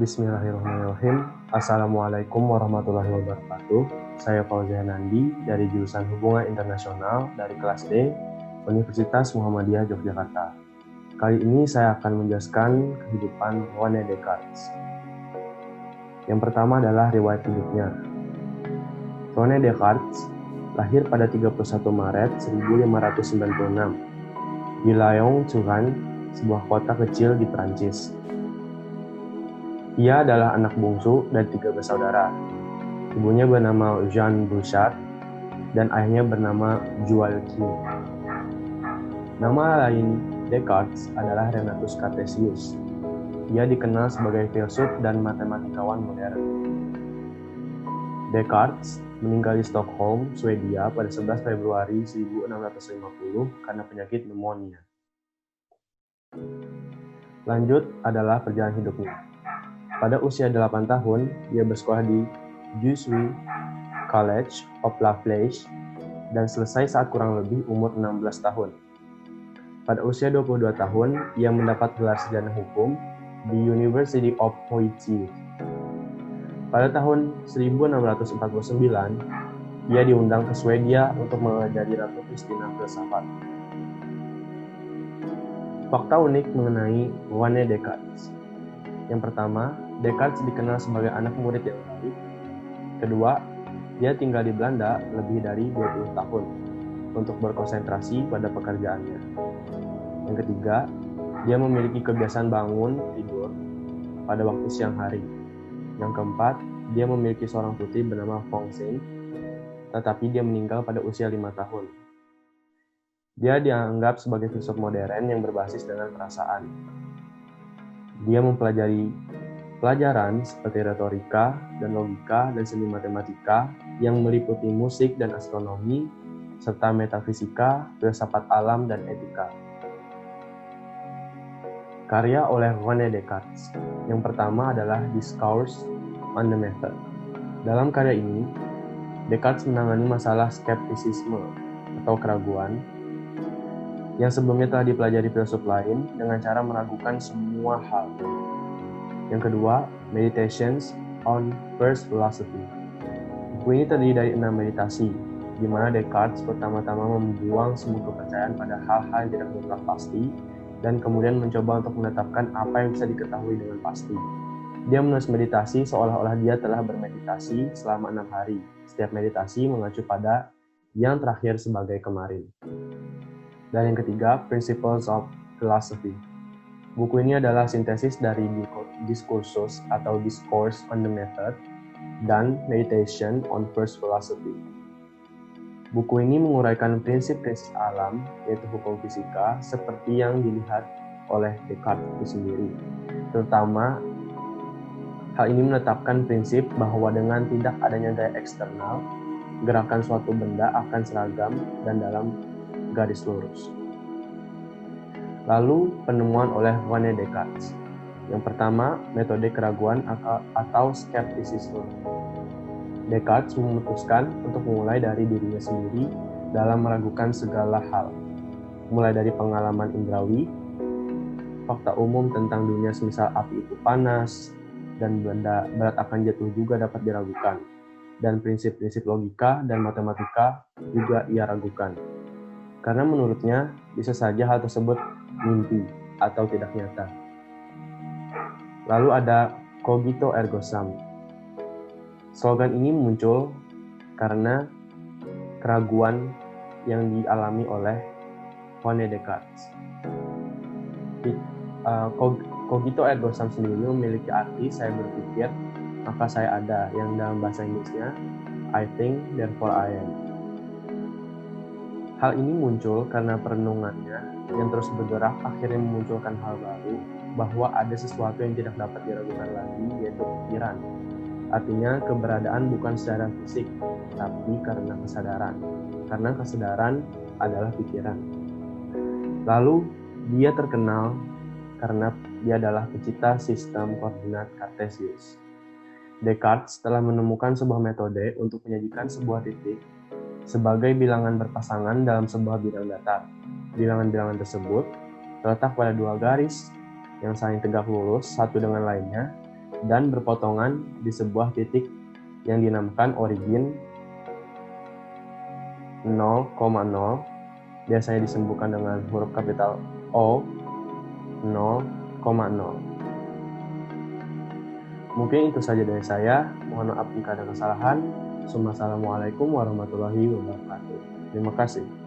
Bismillahirrahmanirrahim. Assalamualaikum warahmatullahi wabarakatuh. Saya Fauzan Nandi dari jurusan Hubungan Internasional dari kelas D, Universitas Muhammadiyah Yogyakarta. Kali ini saya akan menjelaskan kehidupan René Descartes. Yang pertama adalah riwayat hidupnya. René Descartes lahir pada 31 Maret 1596 di Lyon-Turin, sebuah kota kecil di Prancis. Ia adalah anak bungsu dari 3 bersaudara. Ibunya bernama Jeanne Bouchard dan ayahnya bernama Joachim. Nama lain Descartes adalah Renatus Cartesius. Ia dikenal sebagai filsuf dan matematikawan modern. Descartes meninggal di Stockholm, Swedia pada 11 Februari 1650 karena penyakit pneumonia. Lanjut adalah perjalanan hidupnya. Pada usia 8 tahun, ia bersekolah di Jesuit College of La Flèche dan selesai saat kurang lebih umur 16 tahun. Pada usia 22 tahun, ia mendapat gelar sarjana hukum di University of Poitiers. Pada tahun 1649, ia diundang ke Swedia untuk mengajari Ratu Kristina filsafat. Fakta unik mengenai René Descartes. Yang pertama, Descartes dikenal sebagai anak murid yang baik. Kedua, dia tinggal di Belanda lebih dari 20 tahun untuk berkonsentrasi pada pekerjaannya. Yang ketiga, dia memiliki kebiasaan bangun tidur pada waktu siang hari. Yang keempat, dia memiliki seorang putri bernama Fongxing, tetapi dia meninggal pada usia 5 tahun. Dia dianggap sebagai filsuf modern yang berbasis dengan perasaan. Dia mempelajari pelajaran seperti retorika dan logika dan seni matematika yang meliputi musik dan astronomi, serta metafisika, filsafat alam, dan etika. Karya oleh René Descartes. Yang pertama adalah Discourse on the Method. Dalam karya ini, Descartes menangani masalah skeptisisme atau keraguan yang sebelumnya telah dipelajari filsuf lain dengan cara meragukan semua hal. Yang kedua, Meditations on First Philosophy. Buku ini terdiri dari 6 meditasi, di mana Descartes pertama-tama membuang semua kepercayaan pada hal-hal yang tidak mutlak pasti, dan kemudian mencoba untuk menetapkan apa yang bisa diketahui dengan pasti. Dia menulis meditasi seolah-olah dia telah bermeditasi selama 6 hari. Setiap meditasi mengacu pada yang terakhir sebagai kemarin. Dan yang ketiga, Principles of Philosophy. Buku ini adalah sintesis dari Discourses atau Discourse on the Method dan Meditation on First Philosophy. Buku ini menguraikan prinsip-prinsip alam, yaitu hukum fisika, seperti yang dilihat oleh Descartes itu sendiri. Terutama, hal ini menetapkan prinsip bahwa dengan tidak adanya gaya eksternal, gerakan suatu benda akan seragam dan dalam garis lurus. Lalu, penemuan oleh René Descartes. Yang pertama, metode keraguan atau skeptisisme. Descartes memutuskan untuk mulai dari dirinya sendiri dalam meragukan segala hal, mulai dari pengalaman indrawi, fakta umum tentang dunia semisal api itu panas, dan benda berat akan jatuh juga dapat diragukan, dan prinsip-prinsip logika dan matematika juga ia ragukan. Karena menurutnya, bisa saja hal tersebut mimpi atau tidak nyata. Lalu ada Cogito ergo sum. Slogan ini muncul karena keraguan yang dialami oleh René Descartes. Cogito ergo sum sendiri memiliki arti saya berpikir, maka saya ada, yang dalam bahasa Inggrisnya I think, therefore I am. Hal ini muncul karena perenungannya yang terus bergerak akhirnya memunculkan hal baru, bahwa ada sesuatu yang tidak dapat diragukan lagi, yaitu pikiran. Artinya keberadaan bukan secara fisik, tapi karena kesadaran. Karena kesadaran adalah pikiran. Lalu dia terkenal karena dia adalah pencipta sistem koordinat Cartesius. Descartes telah menemukan sebuah metode untuk menyajikan sebuah titik sebagai bilangan berpasangan dalam sebuah bidang datar. Bilangan-bilangan tersebut terletak pada 2 garis yang saling tegak lurus satu dengan lainnya dan berpotongan di sebuah titik yang dinamakan origin 0,0, biasanya disebutkan dengan huruf kapital O, 0,0. Mungkin itu saja dari saya. Mohon maaf jika ada kesalahan. Wassalamualaikum warahmatullahi wabarakatuh. Terima kasih.